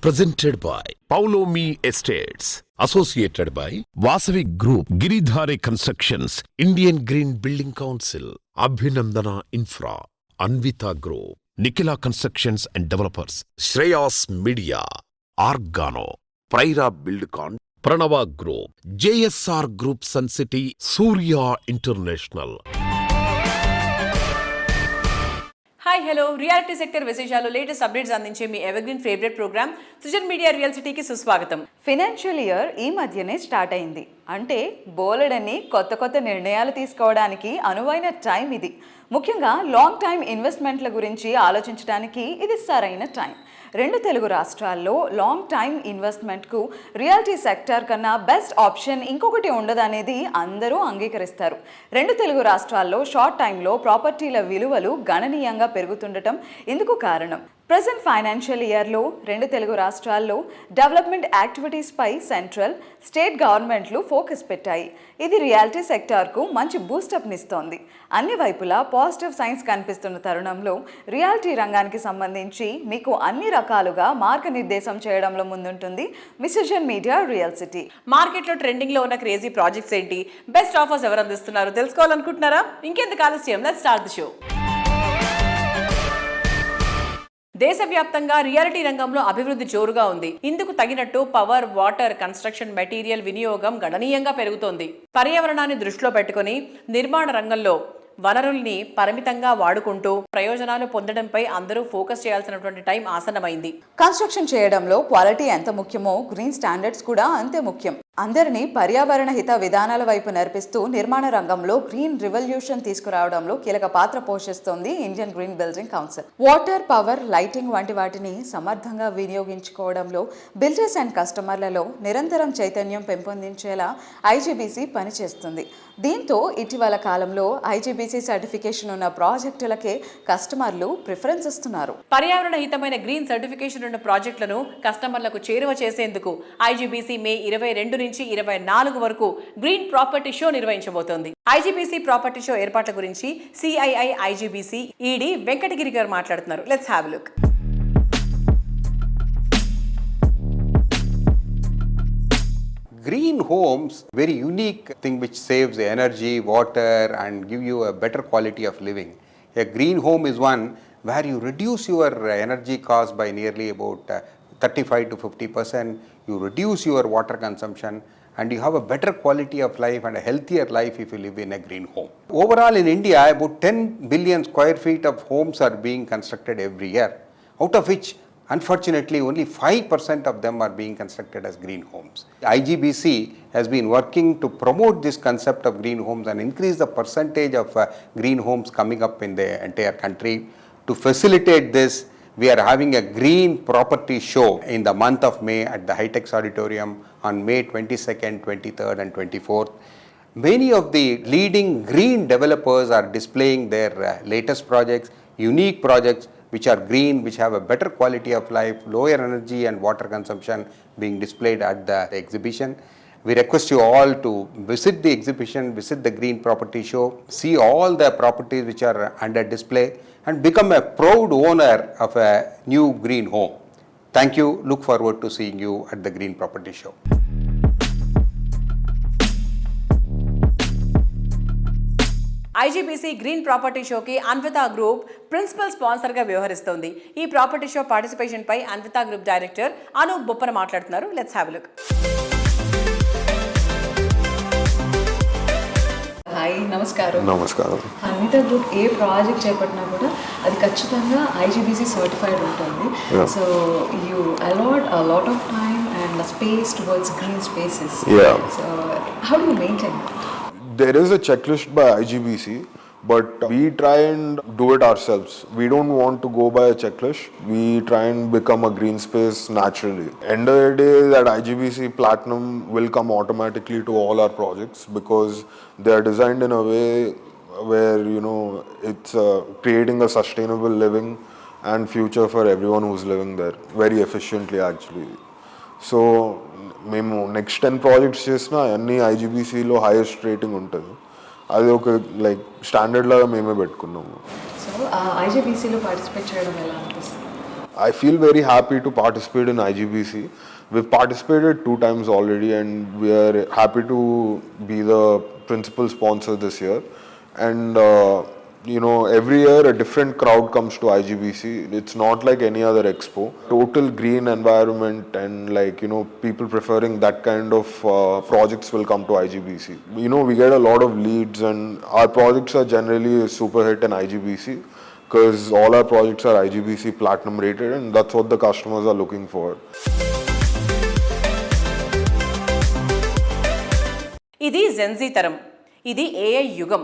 Presented by Paulomi Estates. Associated by Vasavi Group, Giridhare Constructions, Indian Green Building Council, Abhinandana Infra, Anvita Group, Nikila Constructions and Developers, Shreyas Media, Argano, Praira Buildcon, Pranava Group, JSR Group Sun City, Surya International. Hi hello reality sector విశేషాలు latest updates అందించే మీ evergreen favourite programme Srujan media real సిటీకి సుస్వాగతం. Financial year ఈ మధ్యనే start అయింది అంటే బోలెడన్ని కొత్త నిర్ణయాలు తీసుకోవడానికి అనువైన టైం ఇది. ముఖ్యంగా లాంగ్ టైం ఇన్వెస్ట్మెంట్ల గురించి ఆలోచించడానికి ఇది సరైన టైం. రెండు తెలుగు రాష్ట్రాల్లో లాంగ్ టైం ఇన్వెస్ట్మెంట్కు రియాలిటీ సెక్టర్ కన్నా బెస్ట్ ఆప్షన్ ఇంకొకటి ఉండదనేది అందరూ అంగీకరిస్తారు. రెండు తెలుగు రాష్ట్రాల్లో షార్ట్ టైంలో ప్రాపర్టీల విలువలు గణనీయంగా పెరుగుతుండటం ఇందుకు కారణం. ప్రజెంట్ ఫైనాన్షియల్ ఇయర్లో రెండు తెలుగు రాష్ట్రాల్లో డెవలప్మెంట్ యాక్టివిటీస్పై సెంట్రల్, స్టేట్ గవర్నమెంట్లు ఫోకస్ పెట్టాయి. ఇది రియాలిటీ సెక్టార్కు మంచి బూస్టప్నిస్తోంది. అన్ని వైపులా పాజిటివ్ సైన్స్ కనిపిస్తున్న తరుణంలో రియాలిటీ రంగానికి సంబంధించి మీకు అన్ని రకాలుగా మార్గనిర్దేశం చేయడంలో ముందుంటుంది సృజన్ మీడియా రియల్ సిటీ. మార్కెట్లో ట్రెండింగ్లో ఉన్న క్రేజీ ప్రాజెక్ట్స్ ఏంటి, బెస్ట్ ఆఫర్స్ ఎవరు అందిస్తున్నారో తెలుసుకోవాలనుకుంటున్నారా? ఇంకెందుకు ఆలస్యం, లెట్స్ స్టార్ట్ ది షో. దేశవ్యాప్తంగా రియాలిటీ రంగంలో అభివృద్ధి జోరుగా ఉంది. ఇందుకు తగినట్టు పవర్, వాటర్, కన్స్ట్రక్షన్ మెటీరియల్ వినియోగం గణనీయంగా పెరుగుతోంది. పర్యావరణాన్ని దృష్టిలో పెట్టుకుని నిర్మాణ రంగంలో వనరుల్ని పరిమితంగా వాడుకుంటూ ప్రయోజనాలు పొందడంపై అందరూ ఫోకస్ చేయాల్సినటువంటి టైం ఆసన్నమైంది. కన్స్ట్రక్షన్ చేయడంలో క్వాలిటీ ఎంత ముఖ్యమో గ్రీన్ స్టాండర్డ్స్ కూడా అంతే ముఖ్యం. అందరినీ పర్యావరణ హిత విధానాల వైపు నడిపిస్తూ నిర్మాణ రంగంలో గ్రీన్ రివల్యూషన్ తీసుకురావడంలో కీలక పాత్ర పోషిస్తోంది Indian green building council. Water, power, lighting వంటి వాటిని సమర్థంగా వినియోగించుకోవడంలో బిల్డర్స్ అండ్ కస్టమర్లలో నిరంతరం చైతన్యం పెంపొందించేలా ఐజీబీసీ పనిచేస్తుంది. దీంతో ఇటీవల కాలంలో ఐజీబీసీ సర్టిఫికేషన్ ఉన్న ప్రాజెక్టులకే కస్టమర్లు ప్రిఫరెన్స్ ఇస్తున్నారు. పర్యావరణ హితమైన గ్రీన్ సర్టిఫికేషన్ ఉన్న ప్రాజెక్టులను కస్టమర్లకు చేరువ చేసేందుకు ఐజీబీసీ మే 22 నుంచి 24 వరకు గ్రీన్ ప్రాపర్టీ షో నిర్వహించబోతోంది. ఐజీబీసీ ప్రాపర్టీ షో ఏర్పాట్ల గురించి సిఐఐ ఐజీబీసీ ఈడీ వెంకటగిరి గారు మాట్లాడుతున్నారు. Let's have a look. Green homes, very unique thing which saves energy, water and give you a better quality of living. A green home is one where you reduce your energy cost by nearly about 35 to 50%. You reduce your water consumption and you have a better quality of life and a healthier life if you live in a green home. Overall in India, about 10 billion square feet of homes are being constructed every year, out of which unfortunately only 5% of them are being constructed as green homes. IGBC has been working to promote this concept of green homes and increase the percentage of green homes coming up in the entire country. To facilitate this, we are having a green property show in the month of May at the Hightex Auditorium on May 22nd, 23rd and 24th. Many of the leading green developers are displaying their latest projects, unique projects which are green, which have a better quality of life, lower energy and water consumption being displayed at the exhibition. We request you all to visit the exhibition, visit the green property show, see all the properties which are under display and become a proud owner of a new green home. Thank you. Look forward to seeing you at the green property show. IGBC green property షోకి Anvitha group principal స్పాన్సర్గా వ్యవహరిస్తోంది. ఈ property show participation పై Anvitha group director Anoop Boppana మాట్లాడుతున్నారు. Let's have a look. Hi, నమస్కారం. నమస్కారం. Anvitha group A project చేపట్టినా కూడా అది ఖచ్చితంగా IGBC certified ఉంటుంది. So you a lot a lot of time and space towards green spaces. So how do you maintain? There is a checklist by IGBC, but we try and do it ourselves. We don't want to go by a checklist. We try and become a green space naturally. End of the day, that IGBC Platinum will come automatically to all our projects because they are designed in a way where, you know, it's creating a sustainable living and future for everyone who's living there very efficiently actually. So మేము next 10 projects చేసినా అన్ని ఐజీబీసీలో highest rating ఉంటుంది. అది ఒక like standard లాగా మేమే పెట్టుకున్నాము. So ఐజీబీసీలో participate చేయడం ఎలా అనిపిస్తుంది? I feel very happy to participate in IGBC. We've participated 2 times already, and we are happy to be the principal sponsor this year. And every year a different crowd comes to IGBC. It's not like any other expo. Total green environment and people preferring that kind of projects will come to IGBC. We get a lot of leads, and our projects are generally a super hit in IGBC because all our projects are IGBC platinum rated, and that's what the customers are looking for. ఇది Gen Z తరం, ఇది AI యుగం.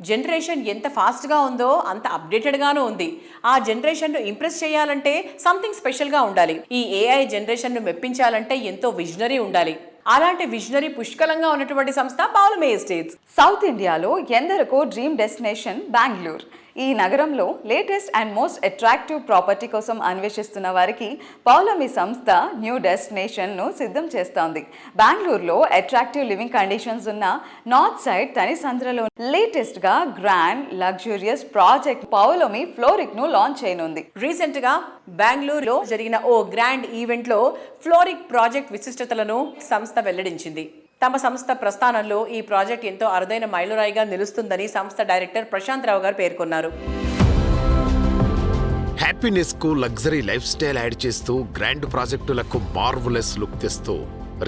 Generation ఎంత ఫాస్ట్గా ఉందో అంత అప్డేటెడ్గానూ ఉంది. ఆ జనరేషన్ను ఇంప్రెస్ చేయాలంటే సంథింగ్ స్పెషల్గా ఉండాలి. ఈ ఏఐ జనరేషన్ను మెప్పించాలంటే ఎంతో విజనరీ ఉండాలి. అలాంటి విజనరీ పుష్కలంగా ఉన్నటువంటి సంస్థ పౌలమీ ఎస్టేట్స్. సౌత్ ఇండియాలో ఎందరికో డ్రీమ్ డెస్టినేషన్ బెంగళూరు. ఈ నగరంలో latest and most attractive property కోసం అన్వేషిస్తున్న వారికి పౌలమీ సంస్థ న్యూ డెస్టినేషన్ను సిద్ధం చేస్తోంది. బెంగళూరులో అట్రాక్టివ్ లివింగ్ కండిషన్స్ ఉన్న నార్త్ సైడ్ తనిసంద్రలో లేటెస్ట్గా గ్రాండ్ లగ్జూరియస్ ప్రాజెక్ట్ పౌలమీ ఫ్లోరిక్ను లాంచ్ చేయనుంది. రీసెంట్గా బెంగళూరులో జరిగిన ఓ గ్రాండ్ ఈవెంట్లో ఫ్లోరిక్ ప్రాజెక్ట్ విశిష్టతలను సంస్థ వెల్లడించింది. తమ సంస్థ ప్రస్థానంలో ఈ ప్రాజెక్ట్ ఎంతో అరుదైన మైలురాయిగా నిలుస్తుందని సంస్థ డైరెక్టర్ ప్రశాంత్ రావు గారు పేర్కొన్నారు. హ్యాపీనెస్ కు లగ్జరీ లైఫ్ స్టైల్ యాడ్ చేస్తూ గ్రాండ్ ప్రాజెక్టులకు మార్వలెస్ లుక్ తెస్తూ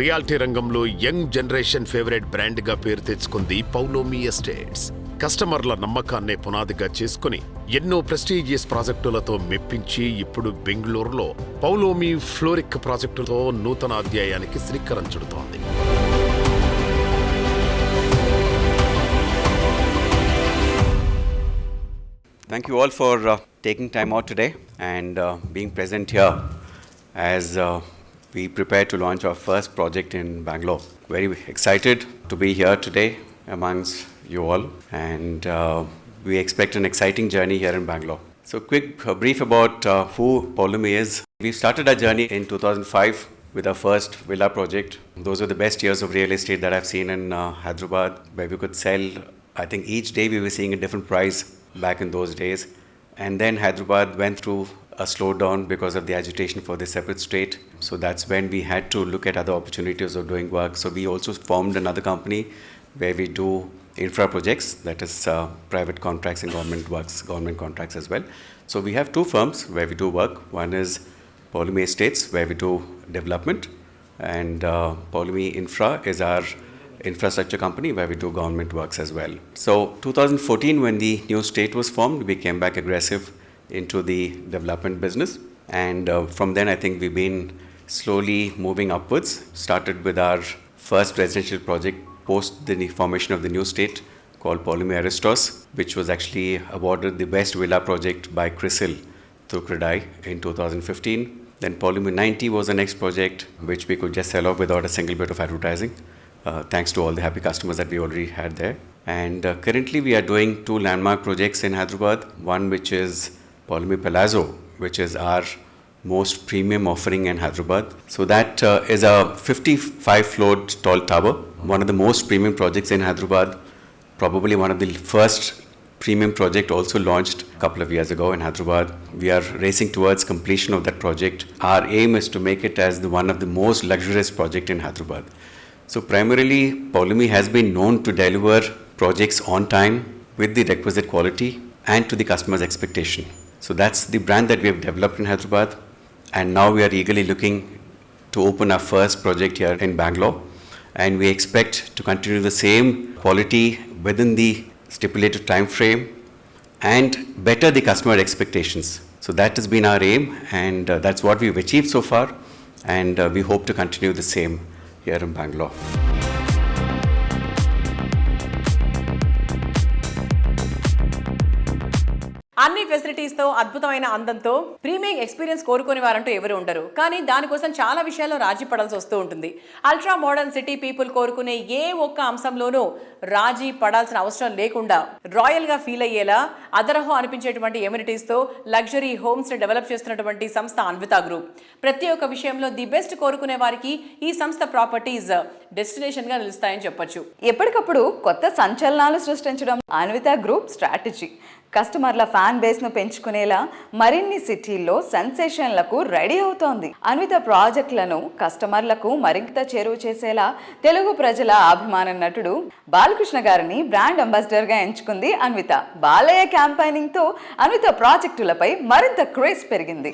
రియాలిటీ రంగంలో యంగ్ జనరేషన్ ఫేవరెట్ బ్రాండ్ గా పేరు తెచ్చుకుంది పౌలమీ ఎస్టేట్స్. కస్టమర్ల నమ్మకాన్నే పునాదిగా చేసుకుని ఎన్నో ప్రెస్టీజియస్ ప్రాజెక్టులతో మెప్పించి ఇప్పుడు బెంగళూరులో పౌలమీ ఫ్లోరిక్ ప్రాజెక్టుతో నూతన అధ్యాయానికి శ్రీకారం చుడుతోంది. Thank you all for taking time out today and being present here as we prepare to launch our first project in Bangalore. Very excited to be here today amongst you all, and we expect an exciting journey here in Bangalore. So quick brief about who Pawlumi is. We started our journey in 2005 with our first villa project. Those were the best years of real estate that I've seen in Hyderabad, where we could sell, I think each day we were seeing a different price back in those days. And then Hyderabad went through a slowdown because of the agitation for the separate state. So that's when we had to look at other opportunities of doing work. So we also formed another company where we do infra projects, that is private contracts and government works, government contracts as well. So we have 2 firms where we do work. One is Pawlomí Estates, where we do development, and Pawlomí Infra is our infrastructure company where we do government works as well. So 2014, when the new state was formed, we came back aggressive into the development business, and from then I think we've been slowly moving upwards. Started with our first residential project post the formation of the new state called Pawlomí Aristos, which was actually awarded the best villa project by CRISIL through CREDAI in 2015. Then Pawlomí 90 was the next project which we could just sell off without a single bit of advertising. Thanks to all the happy customers that we already had there. And currently we are doing 2 landmark projects in Hyderabad. One which is Pawlomí Palazzo, which is our most premium offering in Hyderabad. So that is a 55-floor tall tower, one of the most premium projects in Hyderabad, probably one of the first premium project also launched a couple of years ago in Hyderabad. We are racing towards completion of that project. Our aim is to make it as one of the most luxurious project in Hyderabad. So primarily, Pawlomí has been known to deliver projects on time with the requisite quality and to the customer's expectation. So that's the brand that we have developed in Hyderabad, and now we are eagerly looking to open our first project here in Bangalore, and we expect to continue the same quality within the stipulated time frame and better the customer expectations. So that has been our aim, and that's what we've achieved so far, and we hope to continue the same here in Bangalore. అన్ని ఫెసిలిటీస్తో అద్భుతమైన అందంతో premium experience కోరుకునే వారంటూ ఎవరు ఉండరు. కానీ దానికోసం చాలా విషయాల్లో రాజీ పడాల్సి వస్తూ ఉంటుంది. అల్ట్రా మోడర్న్ సిటీ పీపుల్ కోరుకునే ఏ ఒక్క అంశంలోనూ రాజీ పడాల్సిన అవసరం లేకుండా రాయల్గా ఫీల్ అయ్యేలా అదరహో అనిపించేటువంటి ఎమ్యూనిటీస్తో లగ్జరీ హోమ్స్ని డెవలప్ చేస్తున్నటువంటి సంస్థ అన్వితా గ్రూప్. ప్రతి ఒక్క విషయంలో ది బెస్ట్ కోరుకునే వారికి ఈ సంస్థ ప్రాపర్టీస్ డెస్టినేషన్గా నిలుస్తాయని చెప్పొచ్చు. ఎప్పటికప్పుడు కొత్త సంచలనాలు సృష్టించడం అన్వితా గ్రూప్ స్ట్రాటజీ. కస్టమర్ల ఫ్యాన్ బేస్ను పెంచుకునేలా మరిన్ని సిటీల్లో సెన్సేషన్లకు రెడీ అవుతోంది. అన్విత ప్రాజెక్టులను కస్టమర్లకు మరింత చేరువ చేసేలా తెలుగు ప్రజల అభిమాన నటుడు బాలకృష్ణ గారిని బ్రాండ్ అంబాసిడర్గా ఎంచుకుంది అన్విత. బాలయ్య క్యాంపైనింగ్తో అన్విత ప్రాజెక్టులపై మరింత క్రేజ్ పెరిగింది.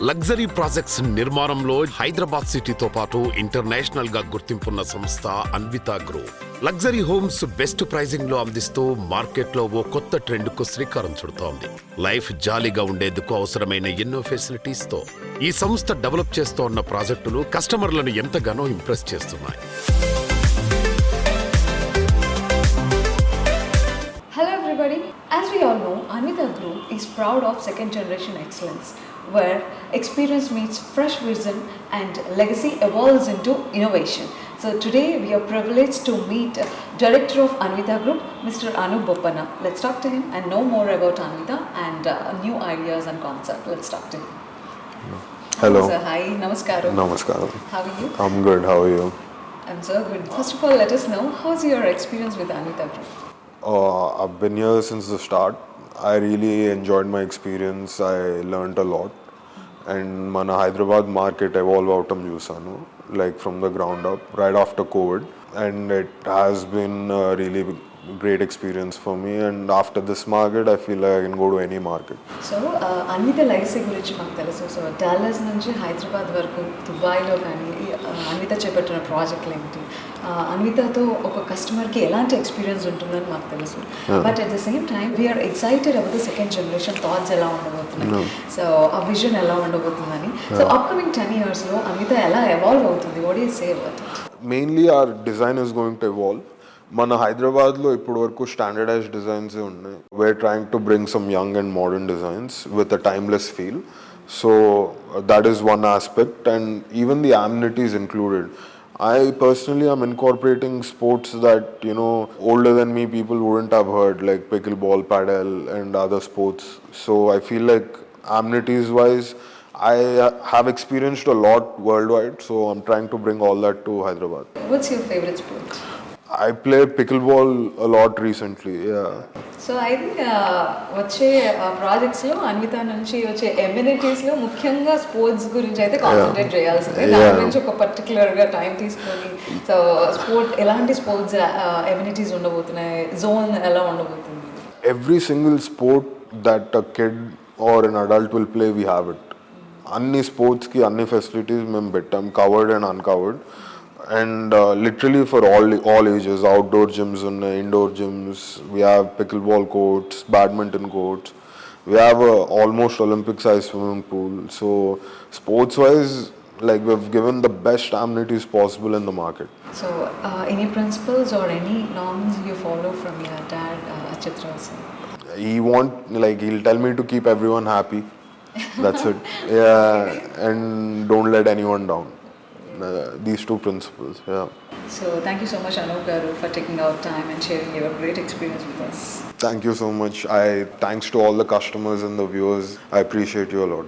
లగ్జరీ ప్రాజెక్ట్స్ నిర్మాణంలో హైదరాబాద్ సిటీతో పాటు ఇంటర్నేషనల్ గా గుర్తింపున్న సంస్థ Anvita group. Luxury homes best pricing లో అందిస్తూ మార్కెట్ లో ఓ కొత్త ట్రెండ్ కు శ్రీకారం చుడుతోంది. లైఫ్ జాలీగా ఉండేందుకు అవసరమైన ఎన్నో ఫెసిలిటీస్ తో ఈ సంస్థ డెవలప్ చేస్తోన్న ప్రాజెక్టులు కస్టమర్లను ఎంతగానో ఇంప్రెస్ చేస్తున్నాయి. Hello everybody. As we all know, Anvita Group is proud of second generation excellence, where experience meets fresh vision and legacy evolves into innovation. So today we are privileged to meet Director of Anvita Group, Mr. Anup Boppana. Let's talk to him and know more about Anvita and new ideas and concept. Let's talk to him. Hello. Sir. Hi. Namaskaram. Namaskaram. How are you? I'm good. How are you? I'm so good. First of all, let us know how's your experience with Anvita Group? I've been here since the start. I really enjoyed my experience. I learnt a lot. And mana Hyderabad market evolve out chusanu, like from the ground up, right after COVID. And it has been a really great experience for me. And after this market, I feel like I can go to any market. So Anvita legacy గురించి మాకు తెలుసు. So Dallas నుంచి హైదరాబాద్ వరకు దుబాయ్లో కానీ అన్విత చేపట్టిన ప్రాజెక్టులు ఏంటి, అన్వితతో ఒక కస్టమర్కి ఎలాంటి ఎక్స్పీరియన్స్ ఉంటుందని మాకు తెలుసు. But at the same time we're excited about the second generation thoughts ఎలా ఉండబోతున్నాయి, సో ఆ విజన్ ఎలా ఉండబోతుందని. సో అప్కమింగ్ 10 yearsలో అన్విత ఎలా ఎవాల్వ్ అవుతుంది? What you say about it? Mainly our design is going to evolve. మన హైదరాబాద్లో ఇప్పటి వరకు స్టాండర్డైజ్డ్ డిజైన్స్ ఉన్నాయి. We're trying to bring some young and modern designs with a timeless feel. So that is one aspect and even the amenities included. I personally am incorporating sports that, you know, older than me people wouldn't have heard, like pickleball, paddle and other sports. So I feel like amenities wise I have experienced a lot worldwide, so I'm trying to bring all that to Hyderabad. What's your favorite sport? I played pickleball a lot recently, yeah. So I think వచ్చే ప్రాజెక్ట్స్లో అన్విత నుంచి వచ్చే ఎమ్యూనిటీస్లో ముఖ్యంగా sports గురించి అయితే concentrate చేయాల్సిందే. దాని గురించి ఒక పర్టికులర్గా టైం తీసుకొని, సో స్పోర్ట్ ఎలాంటి స్పోర్ట్స్ ఎమ్యూనిటీస్ ఉండబోతున్నాయి, జోన్ ఎలా ఉండబోతుంది? Every single sport that a kid or an adult will play, we have it. అన్ని స్పోర్ట్స్కి అన్ని ఫెసిలిటీస్ మేము పెట్టాం, covered and uncovered. And literally for all ages, outdoor gyms and indoor gyms. We have pickleball courts, badminton courts. We have a almost Olympic-sized swimming pool. So sports-wise, like we've given the best amenities possible in the market. So any principles or any norms you follow from your dad, Chitra sir? He'll tell me to keep everyone happy. That's it. Yeah, and don't let anyone down. These two principles, yeah. So thank you so much Anup garu for taking out time and sharing your great experience with us. Thank you so much. Thanks to all the customers and the viewers. I appreciate you a lot.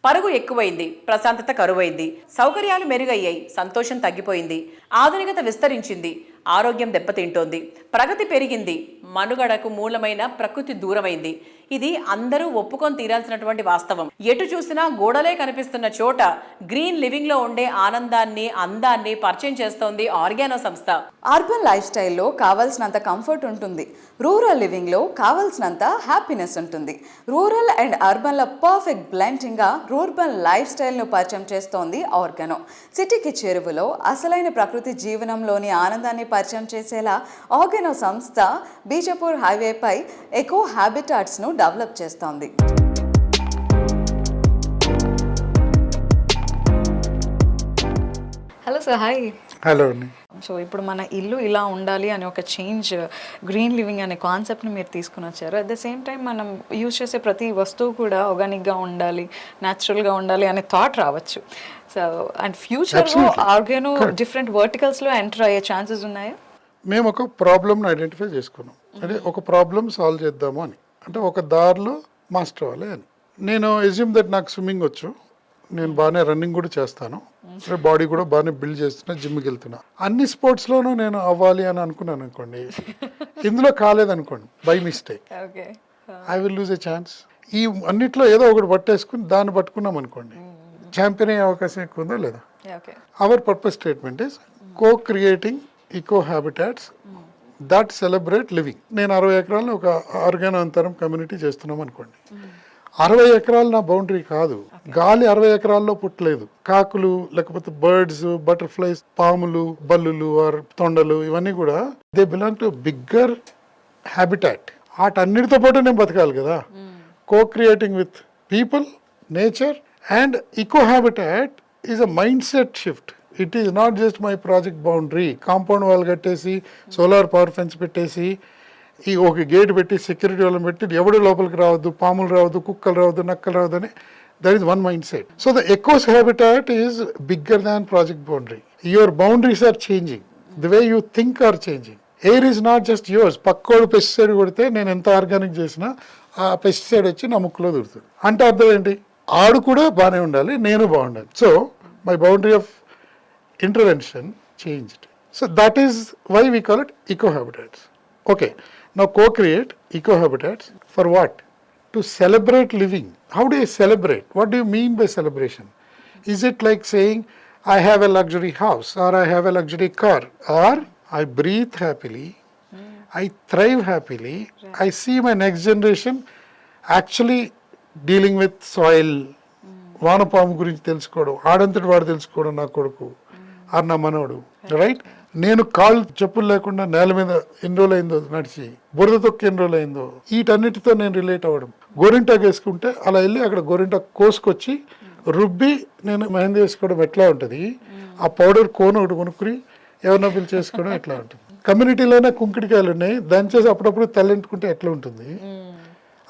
పరుగు ఎక్కువైంది, ప్రశాంతత కరువైంది, సౌకర్యాలు మెరుగయ్యాయి, సంతోషం తగ్గిపోయింది, ఆధునికత విస్తరించింది, ఆరోగ్యం దెబ్బతింటోంది, ప్రగతి పెరిగింది, మనుగడకు మూలమైన ప్రకృతి దూరమైంది. ఇది అందరూ ఒప్పుకొని తీరాల్సినటువంటి వాస్తవం. ఎటు చూసినా గోడలే కనిపిస్తున్న చోట గ్రీన్ లివింగ్ లో ఉండే ఆనందాన్ని, అందాన్ని పరిచయం చేస్తోంది ఆర్గానో సంస్థ. అర్బన్ లైఫ్ స్టైల్లో కావాల్సినంత కంఫర్ట్ ఉంటుంది, రూరల్ లివింగ్లో కావాల్సినంత హ్యాపీనెస్ ఉంటుంది. రూరల్ అండ్ అర్బన్ల పర్ఫెక్ట్ బ్లెండింగ్గా రూర్బన్ లైఫ్ స్టైల్ను పరిచయం చేస్తోంది ఆర్గానో. సిటీకి చేరువలో అసలైన ప్రకృతి జీవనంలోని ఆనందాన్ని పరిచయం చేసేలా ఆర్గానో సంస్థ బీజాపూర్ హైవేపై ఎకో హ్యాబిటాట్స్ను డెవలప్ చేస్తోంది. Hello sir, hi. హలో అండి. సో ఇప్పుడు మన ఇల్లు ఇలా ఉండాలి అని ఒక చేంజ్, గ్రీన్ లివింగ్ అనే కాన్సెప్ట్ని మీరు తీసుకుని వచ్చారు. అట్ ద సేమ్ టైం మనం యూజ్ చేసే ప్రతి వస్తువు కూడా ఆర్గానిక్గా ఉండాలి, న్యాచురల్గా ఉండాలి అనే థాట్ రావచ్చు. సో అండ్ ఫ్యూచర్లో ఆర్గానో డిఫరెంట్ వర్టికల్స్లో ఎంటర్ అయ్యే ఛాన్సెస్ ఉన్నాయా? మేము ఒక ప్రాబ్లమ్ని ఐడెంటిఫై చేసుకున్నాం, అంటే ఒక ప్రాబ్లమ్ సాల్వ్ చేద్దాము అని, అంటే ఒక దారిలో మాస్టర్ అవ్వాలి అని. నేను ఎజ్యూమ్ దట్ నాకు స్విమ్మింగ్ వచ్చు, నేను బాగానే రన్నింగ్ కూడా చేస్తాను, బాడీ కూడా బాగానే బిల్డ్ చేస్తున్నా, జిమ్కి వెళ్తున్నా. అన్ని స్పోర్ట్స్లోనూ నేను అవ్వాలి అని అనుకున్నాను అనుకోండి, ఇందులో కాలేదనుకోండి by mistake, okay. I will lose a chance. ఈ అన్నిట్లో ఏదో ఒకటి పట్టేసుకుని దాన్ని పట్టుకున్నాం అనుకోండి, ఛాంపియన్ అయ్యే అవకాశం ఎక్కువ ఉందా లేదా? Okay. Our purpose statement is co-creating eco habitats that celebrate living. నేను 60 ఎకరాలను ఒక ఆర్గానో అంతరం కమ్యూనిటీ చేస్తున్నాం అనుకోండి, 60 ఎకరాలు నా బౌండరీ కాదు, గాలి 60 ఎకరాల్లో పుట్టలేదు. కాకులు, లేకపోతే బర్డ్స్, బటర్ఫ్లైస్, పాములు, బల్లులు ఆర్ తొండలు, ఇవన్నీ కూడా they belong to bigger habitat. వాటన్నిటితో పాటు నేను బతకాలి కదా. co-creating with people, nature and eco habitat is a mindset shift. It is not just my project boundary. Compound wall కట్టేసి, సోలార్ పవర్ ఫెన్స్ పెట్టేసి, ఈ ఒక గేట్ పెట్టి, సెక్యూరిటీ వాళ్ళని పెట్టి, ఎవడు లోపలికి రావద్దు, పాములు రావద్దు, కుక్కలు రావద్దు, నక్కలు రావద్దు అని, that is one mind set. So the eco's habitat is bigger than project boundary. Your boundaries are changing, the way you think are changing. Air is not just yours. పక్కోడు పెస్టిసైడ్ కొడితే నేను ఎంత ఆర్గానిక్ చేసినా ఆ pesticide వచ్చి నా ముక్కులో దొరుకుతుంది అంటే అర్థం ఏంటి? ఆడు కూడా బాగానే ఉండాలి, నేను బాగుండాలి. So my boundary of intervention changed. So that is why we call it eco-habitats. Okay, now co-create eco-habitats for what? To celebrate living. How do you celebrate? What do you mean by celebration? Is it like saying, I have a luxury house, or I have a luxury car, or I breathe happily, I thrive happily, I see my next generation actually dealing with soil, వానపాము గురించి తెలుసుకోవడం, ఆడంతటి వాడు తెలుసుకోవడం, నా కొడుకు are నా మనోడు, right? నేను కాళ్ళు చెప్పులు లేకుండా నేల మీద ఎన్ని రోజులు అయిందో నడిచి, బురద తొక్కి ఎన్ని రోజులు అయిందో, వీటన్నిటితో నేను రిలేట్ అవ్వడం. గోరింటాకు వేసుకుంటే అలా వెళ్ళి అక్కడ గోరింటాకు కోసుకొచ్చి రుబ్బి నేను మెహందీ వేసుకోవడం ఎట్లా ఉంటుంది, ఆ పౌడర్ కోన్ ఒకటి కొనుక్కుని ఎవరినో పిలిచి చేసుకోవడం ఎట్లా ఉంటుంది. కమ్యూనిటీలోనే కుంకుడికాయలు ఉన్నాయి, దాని చేసి అప్పుడప్పుడు తలెంటుకుంటే ఎట్లా ఉంటుంది,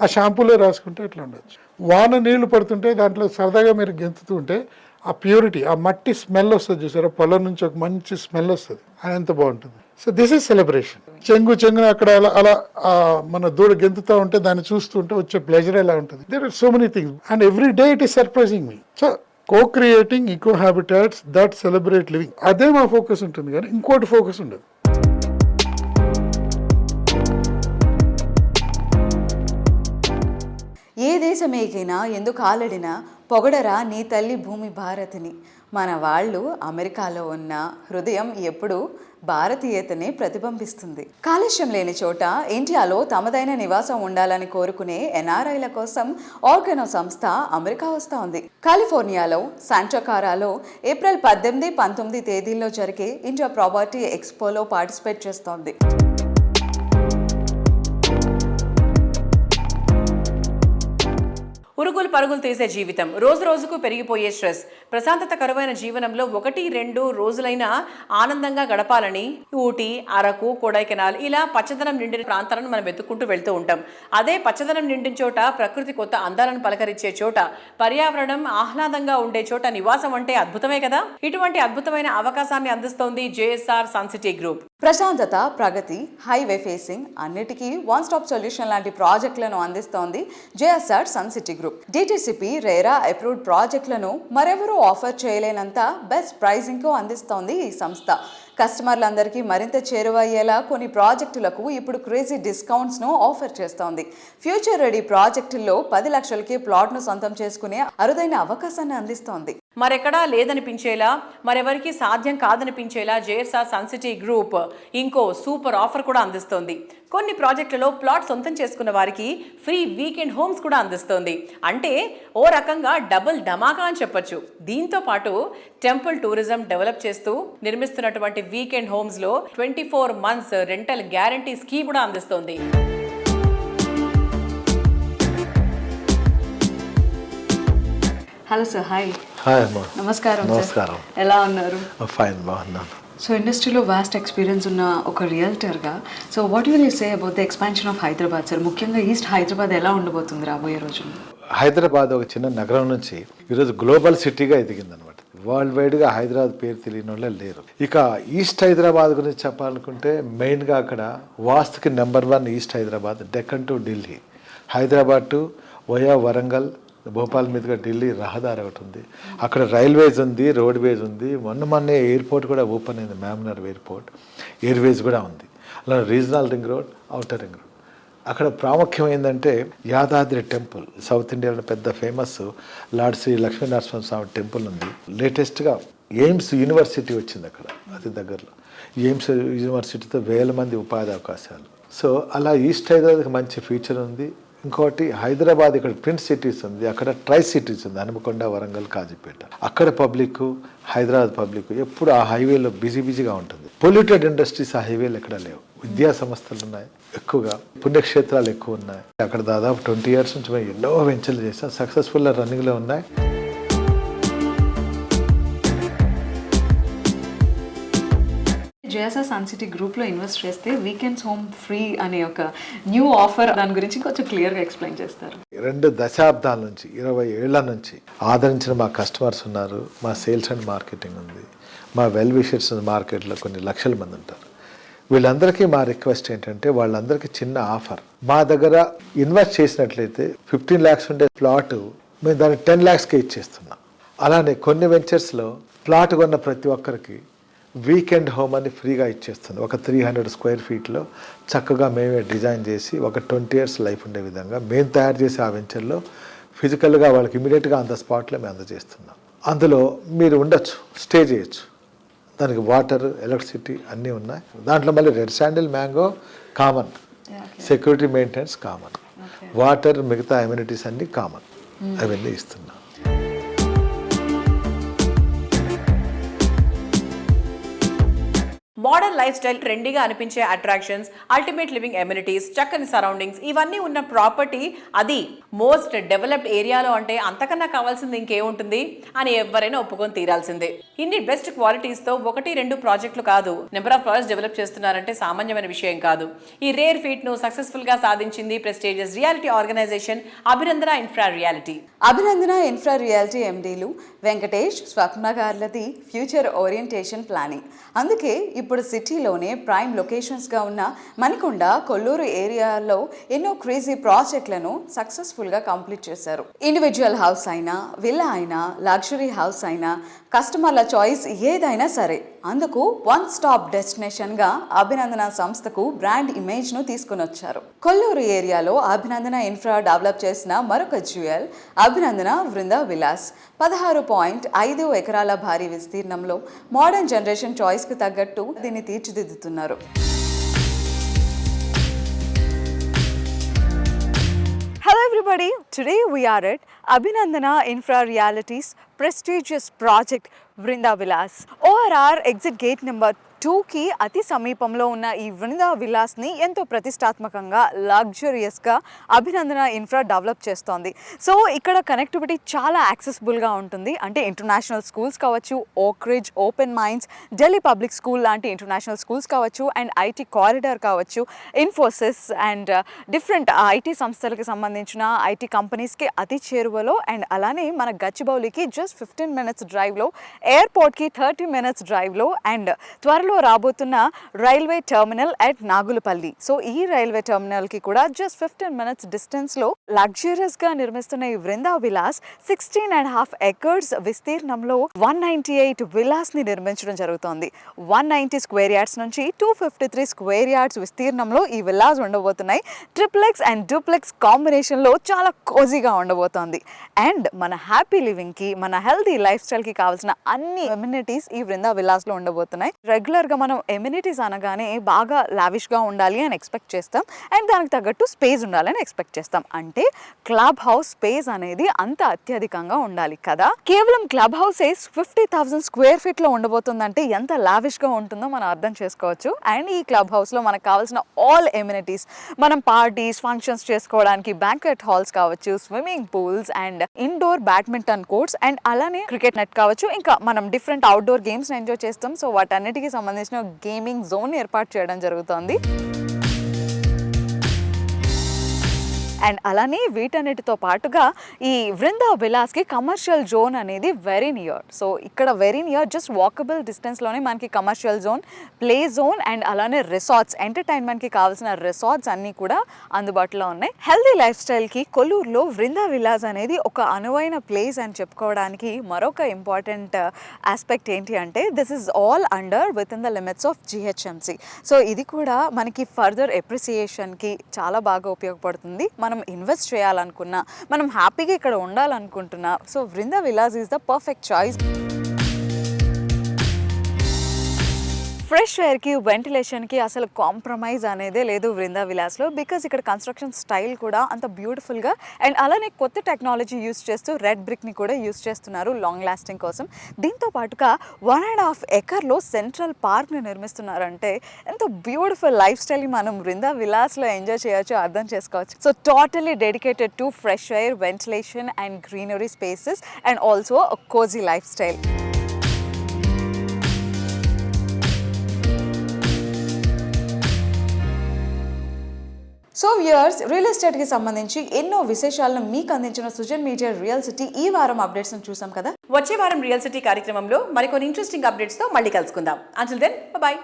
ఆ షాంపూలో రాసుకుంటే ఎట్లా ఉండొచ్చు. వాన నీళ్లు పడుతుంటే దాంట్లో సరదాగా మీరు గెంతుతూ ఉంటే ఆ ప్యూరిటీ, ఆ మట్టి స్మెల్ వస్తుంది చూసారా, పొలం నుంచి ఒక మంచి స్మెల్ వస్తుంది, అది ఎంత బాగుంటుంది. So this is celebration. చెంగున అక్కడ అలా అలా మన దూడ గెంతుతూ ఉంటే దాన్ని చూస్తూ ఉంటే వచ్చే ప్లెజర్ ఎలా ఉంటుంది. There are so many things and every day it is surprising me. So co-creating eco habitats that celebrate living, అదే మా ఫోకస్ ఉంటుంది, కానీ ఇంకోటి ఫోకస్ ఉండదు. ఏ దేశమేకైనా ఎందుకు ఆలడినా పొగడరా నీ తల్లి భూమి భారతిని. మన వాళ్ళు అమెరికాలో ఉన్న హృదయం ఎప్పుడూ భారతీయతనే ప్రతిబింబిస్తుంది. కాలుష్యం లేని చోట ఇండియాలో తమదైన నివాసం ఉండాలని కోరుకునే ఎన్ఆర్ఐల కోసం ఆర్గానో సంస్థ అమెరికా వస్తోంది. కాలిఫోర్నియాలో శాంటోకారాలో ఏప్రిల్ 18, 19 తేదీల్లో జరిగే ఇండియా ప్రాపర్టీ ఎక్స్పోలో పార్టిసిపేట్ చేస్తోంది. ఉరుగులు పరుగులు తీసే జీవితం, రోజు రోజుకు పెరిగిపోయే స్ట్రెస్, ప్రశాంతత కరువైన జీవనంలో 1-2 రోజులైనా ఆనందంగా గడపాలని ఊటీ, అరకు, కొడైకెనాల్ ఇలా పచ్చదనం నిండిన ప్రాంతాలను మనం వెతుక్కుంటూ వెళ్తూ ఉంటాం. అదే పచ్చదనం నిండిన చోట, ప్రకృతి కొత్త అందాలను పలకరించే చోట, పర్యావరణం ఆహ్లాదంగా ఉండే చోట నివాసం అంటే అద్భుతమే కదా. ఇటువంటి అద్భుతమైన అవకాశాన్ని అందిస్తోంది జేఎస్ఆర్ సన్ సిటీ గ్రూప్. ప్రశాంతత, ప్రగతి, హైవే ఫేసింగ్ అన్నిటికీ వన్ స్టాప్ సొల్యూషన్ లాంటి ప్రాజెక్టులను అందిస్తోంది J S R sun city group. D T C P, RERA approved ప్రాజెక్టులను మరెవరూ ఆఫర్ చేయలేనంత బెస్ట్ ప్రైజింగ్తో అందిస్తోంది ఈ సంస్థ. కస్టమర్లందరికీ మరింత చేరువయ్యేలా కొన్ని ప్రాజెక్టులకు ఇప్పుడు క్రేజీ డిస్కౌంట్స్ను ఆఫర్ చేస్తోంది. ఫ్యూచర్ రెడీ ప్రాజెక్టుల్లో 10 లక్షలకి ప్లాట్ను సొంతం చేసుకునే అరుదైన అవకాశాన్ని అందిస్తోంది. మరెక్కడా లేదనిపించేలా, మరెవరికి సాధ్యం కాదనిపించేలా జేఎస్ఆర్ సన్ సిటీ గ్రూప్ ఇంకో సూపర్ ఆఫర్ కూడా అందిస్తోంది. కొన్ని ప్రాజెక్టులలో ప్లాట్ సొంతం చేసుకున్న వారికి ఫ్రీ వీకెండ్ హోమ్స్ కూడా అందిస్తోంది. అంటే ఓ రకంగా డబుల్ ధమాకా అని చెప్పొచ్చు. దీంతో పాటు టెంపుల్ టూరిజం డెవలప్ చేస్తూ నిర్మిస్తున్నటువంటి వీకెండ్ హోమ్స్ లో 24 months రెంటల్ గ్యారంటీ స్కీమ్ కూడా అందిస్తోంది. Hello sir, hi. హాయ్ అమ్మా. నమస్కారం. నమస్కారం. ఎలా ఉన్నారు? ఫైన్, బాగున్నాను. సో ఇండస్ట్రీలో వాస్ట్ ఎక్స్పీరియన్స్ ఉన్న ఒక రియల్టర్గా, so what will you say about the expansion of Hyderabad sir? ముఖ్యంగా ఈస్ట్ హైదరాబాద్ ఎలా ఉండబోతుంది రాబోయే రోజుల్లో? హైదరాబాద్ ఒక చిన్న నగరం నుంచి ఈరోజు గ్లోబల్ సిటీగా ఎదిగిందనమాట. వరల్డ్ వైడ్గా హైదరాబాద్ పేరు తెలియని వాళ్ళే లేరు. ఇక ఈస్ట్ హైదరాబాద్ గురించి చెప్పాలనుకుంటే మెయిన్గా అక్కడ వాస్తుకి number 1 east Hyderabad, Deccan to Delhi, Hyderabad to via Warangal, Bhopal మీదుగా ఢిల్లీ రహదారి ఒకటి ఉంది, అక్కడ రైల్వేస్ ఉంది, రోడ్వేస్ ఉంది. మొన్న ఎయిర్పోర్ట్ కూడా ఓపెన్ అయింది, మ్యామ్నర్ ఎయిర్పోర్ట్, ఎయిర్వేస్ కూడా ఉంది. అలా regional ring road, outer ring road. అక్కడ ప్రాముఖ్యం ఏంటంటే యాదాద్రి టెంపుల్, సౌత్ ఇండియాలో పెద్ద famous lord Shri Lakshminarasimhaswamy temple ఉంది. లేటెస్ట్గా ఎయిమ్స్ యూనివర్సిటీ వచ్చింది అక్కడ, అతి దగ్గరలో. ఎయిమ్స్ యూనివర్సిటీతో 1000 మంది ఉపాధి అవకాశాలు. సో అలా ఈస్ట్ హైదరాబాద్కి మంచి ఫ్యూచర్ ఉంది. ఇంకోటి హైదరాబాద్ ఇక్కడ ట్విన్ సిటీస్ ఉంది, అక్కడ ట్రై సిటీస్ ఉంది, హనుమకొండ, వరంగల్, కాజీపేట. అక్కడ పబ్లిక్, హైదరాబాద్ పబ్లిక్ ఎప్పుడు ఆ హైవేలో బిజీగా ఉంటుంది. పొల్యూటెడ్ ఇండస్ట్రీస్ ఆ హైవేలు ఎక్కడ లేవు. విద్యా సంస్థలు ఉన్నాయి ఎక్కువగా, పుణ్యక్షేత్రాలు ఎక్కువ ఉన్నాయి. అక్కడ దాదాపు 20 years నుంచి మేము ఎన్నో వెంచర్లు చేసాం, సక్సెస్ఫుల్గా రన్నింగ్లో ఉన్నాయి. జేఎస్ఆర్ సన్ సిటీ గ్రూప్లో ఇన్వెస్ట్ చేస్తే వీకెండ్స్ హోమ్ ఫ్రీ అనే ఒక న్యూ ఆఫర్, దాని గురించి కొంచెం క్లియర్గా ఎక్స్ప్లెయిన్ చేస్తారు. 2 దశాబ్దాల నుంచి, 20 ఏళ్ల నుంచి ఆదరించిన మా కస్టమర్స్ ఉన్నారు. మా సేల్స్ అండ్ మార్కెటింగ్ ఉంది, మా వెల్ విషర్స్ మార్కెట్లో కొన్ని లక్షల మంది ఉంటారు. వీళ్ళందరికీ మా రిక్వెస్ట్ ఏంటంటే, వాళ్ళందరికీ చిన్న ఆఫర్. మా దగ్గర ఇన్వెస్ట్ చేసినట్లయితే 15 lakhs ఉండే ప్లాట్ మేము దాన్ని 10 lakhsకే ఇచ్చేస్తున్నాం. అలానే కొన్ని వెంచర్స్లో ప్లాట్ కొన్న ప్రతి ఒక్కరికి వీకెండ్ హోమ్ అని ఫ్రీగా ఇచ్చేస్తుంది. ఒక 300 square feetలో చక్కగా మేమే డిజైన్ చేసి ఒక 20 years లైఫ్ ఉండే విధంగా మేము తయారు చేసి ఆ వెంచర్లో ఫిజికల్గా వాళ్ళకి ఇమీడియట్గా ఆన్ ద స్పాట్లో మేము అందజేస్తున్నాం. అందులో మీరు ఉండొచ్చు, స్టే చేయొచ్చు. దానికి వాటర్, ఎలక్ట్రిసిటీ అన్నీ ఉన్నాయి. దాంట్లో మళ్ళీ red sandal, mango common, security maintenance common, water, మిగతా అమ్యూనిటీస్ అన్నీ కామన్, అవన్నీ ఇస్తున్నాం. మోడర్న్ లైఫ్ స్టైల్, ట్రెండీగా అనిపించే అట్రాక్షన్స్, అల్టిమేట్ లివింగ్ ఎమ్యూనిటీస్, చక్కని సరౌండింగ్స్, ఇవన్నీ ఉన్న ప్రాపర్టీ, అది మోస్ట్ డెవలప్డ్ ఏరియాలో అంటే అంతకన్నా కావాల్సింది ఇంకేముంటుంది అని ఎవరైనా ఒప్పుకొని తీరాల్సిందే. ఇన్ని బెస్ట్ క్వాలిటీస్తో 1-2 ప్రాజెక్టులు కాదు, నెంబర్ ఆఫ్ ప్రాజెక్ట్స్ డెవలప్ చేస్తున్నారంటే సామాన్యమైన విషయం కాదు. ఈ రేర్ ఫీట్ను సక్సెస్ఫుల్గా సాధించింది ప్రెస్టీజియస్ రియాలిటీ ఆర్గనైజేషన్ అభినందన ఇన్ఫ్రా రియాలిటీ. అభినందన ఇన్ఫ్రా రియాలిటీ ఎండీలు వెంకటేష్, స్వప్న గార్లది ఫ్యూచర్ ఓరియంటేషన్ ప్లానింగ్. అందుకే ఇప్పుడు సిటీలోనే ప్రైమ్ లొకేషన్స్గా ఉన్న మణికొండ, కొల్లూరు ఏరియాలో ఎన్నో క్రేజీ ప్రాజెక్టులను సక్సెస్ఫుల్గా కంప్లీట్ చేశారు. ఇండివిజువల్ హౌస్ అయినా, విల్లా అయినా, లగ్జరీ హౌస్ అయినా, కస్టమర్ల చాయిస్ ఏదైనా సరే, అందుకు వన్ స్టాప్ డెస్టినేషన్గా అభినందన సంస్థకు బ్రాండ్ ఇమేజ్ను తీసుకుని వచ్చారు. కొల్లూరు ఏరియాలో అభినందన ఇన్ఫ్రా డెవలప్ చేసిన మరొక జ్యువెల్ అభినందన వృందా విలాస్. 16.5 ఎకరాల భారీ విస్తీర్ణంలో మోడర్న్ జనరేషన్ చాయిస్కు తగ్గట్టు దీన్ని తీర్చిదిద్దుతున్నారు. Hello everybody, today we are at Abhinandana Infra Reality's prestigious project Vrinda Vilas. ORR exit gate number 2కి అతి సమీపంలో ఉన్న ఈ వృందా విలాస్ని ఎంతో ప్రతిష్టాత్మకంగా, లగ్జరియస్గా అభినందన ఇన్ఫ్రా డెవలప్ చేస్తోంది. సో ఇక్కడ కనెక్టివిటీ చాలా యాక్సెసిబుల్గా ఉంటుంది. అంటే ఇంటర్నేషనల్ స్కూల్స్ కావచ్చు, oak ridge, open minds, Delhi public school లాంటి ఇంటర్నేషనల్ స్కూల్స్ కావచ్చు, అండ్ ఐటీ కారిడార్ కావచ్చు, ఇన్ఫోసిస్ అండ్ డిఫరెంట్ ఐటీ సంస్థలకు సంబంధించిన ఐటీ కంపెనీస్కి అతి చేరువలో, అండ్ అలానే మన గచ్చిబౌలికి జస్ట్ 15 minutes డ్రైవ్లో, ఎయిర్పోర్ట్కి 30 minutes డ్రైవ్లో, అండ్ త్వరలో రాబోతున్న railway terminal at Nagulapalli. So ఈ రైల్వే టెర్మినల్ కి కూడా జస్ట్ 15 minutes డిస్టెన్స్ లో లగ్జరియస్ గా నిర్మిస్తున్న ఈ వృందా విలాస్ 16.5 acres విస్తీర్ణంలో 198 విలాస్ ని నిర్మించడం జరుగుతోంది. 190 square yards నుంచి 253 square yards విస్తీర్ణంలో ఈ విలాస్ ఉండబోతున్నాయి. ట్రిప్లెక్స్ అండ్ డూప్లెక్స్ కాంబినేషన్ లో చాలా కోజీగా ఉండబోతోంది. అండ్ మన హ్యాపీ లివింగ్ కి, మన హెల్తీ లైఫ్ స్టైల్ కి కావాల్సిన అన్ని ఎమ్యూనిటీస్ ఈ వృందా విలాస్ లో ఉండబోతున్నాయి. రెగ్యులర్ గా మనం ఎమ్యూనిటీస్ అనగానే బాగా లావిష్గా ఉండాలి అని ఎక్స్పెక్ట్ చేస్తాం, అండ్ దానికి తగ్గట్టు స్పేస్ ఉండాలని ఎక్స్పెక్ట్ చేస్తాం. అంటే క్లబ్ హౌస్ స్పేస్ అనేది అంత అత్యధికంగా ఉండాలి కదా. కేవలం క్లబ్ హౌసెస్ 50,000 square feet లో ఉండబోతుందంటే ఎంత లావిష్గా ఉంటుందో మనం అర్థం చేసుకోవచ్చు. అండ్ ఈ క్లబ్ హౌస్లో మనకు కావాల్సిన ఆల్ ఎమ్యూనిటీస్, మనం పార్టీస్, ఫంక్షన్స్ చేసుకోవడానికి బ్యాంక్వెట్ హాల్స్ కావచ్చు, swimming pools and indoor badminton courts, and అలానే క్రికెట్ నెట్ కావచ్చు, ఇంకా మనం డిఫరెంట్ అవుట్డోర్ గేమ్స్ ఎంజాయ్ చేస్తాం. సో వాటన్నిటికీ సంబంధించిన గేమింగ్ జోన్ ఏర్పాటు చేయడం జరుగుతోంది. అండ్ అలానే వీటన్నిటితో పాటుగా ఈ వృందా విలాస్కి కమర్షియల్ జోన్ అనేది వెరీ నియర్. సో ఇక్కడ వెరీ నియర్ జస్ట్ వాకబుల్ డిస్టెన్స్లోనే మనకి commercial zone, play zone and అలానే రిసార్ట్స్, ఎంటర్టైన్మెంట్కి కావాల్సిన రిసార్ట్స్ అన్నీ కూడా అందుబాటులో ఉన్నాయి. హెల్దీ లైఫ్ స్టైల్కి కొల్లూరులో వృందా విలాస్ అనేది ఒక అనువైన ప్లేస్ అని చెప్పుకోవడానికి మరొక ఇంపార్టెంట్ ఆస్పెక్ట్ ఏంటి అంటే this is all under with in the limits of GHMC. So ఇది కూడా మనకి ఫర్దర్ ఎప్రిసియేషన్కి చాలా బాగా ఉపయోగపడుతుంది. మనం ఇన్వెస్ట్ చేయాలనుకున్నా, మనం హ్యాపీగా ఇక్కడ ఉండాలనుకుంటున్నా, so Vrinda Vilas is the perfect choice. Fresh ఎయిర్కి, వెంటిలేషన్కి అసలు కాంప్రమైజ్ అనేదే లేదు వృందా విలాస్లో. బికాజ్ ఇక్కడ కన్స్ట్రక్షన్ స్టైల్ కూడా అంత బ్యూటిఫుల్గా అండ్ అలానే కొత్త టెక్నాలజీ యూస్ చేస్తూ రెడ్ బ్రిక్ని కూడా యూస్ చేస్తున్నారు లాంగ్ లాస్టింగ్ కోసం. దీంతో పాటుగా 1.5 ఎకర్లో సెంట్రల్ పార్క్ని నిర్మిస్తున్నారంటే ఎంత బ్యూటిఫుల్ లైఫ్ స్టైల్ని మనం వృందా విలాస్లో ఎంజాయ్ చేయొచ్చో అర్థం చేసుకోవచ్చు. So totally dedicated to fresh air, ventilation and greenery spaces and also cosy life style. So viewers, real ఎస్టేట్కి సంబంధించి ఎన్నో విశేషాలను మీకు అందించిన సుజన్ మీడియా రియల్ సిటీ ఈ వారం అప్డేట్స్ని చూసాం కదా. వచ్చే వారం రియల్ సిటీ కార్యక్రమంలో మరికొన్ని ఇంట్రెస్టింగ్ అప్డేట్స్తో మళ్ళీ కలుసుకుందాం. Until then, by.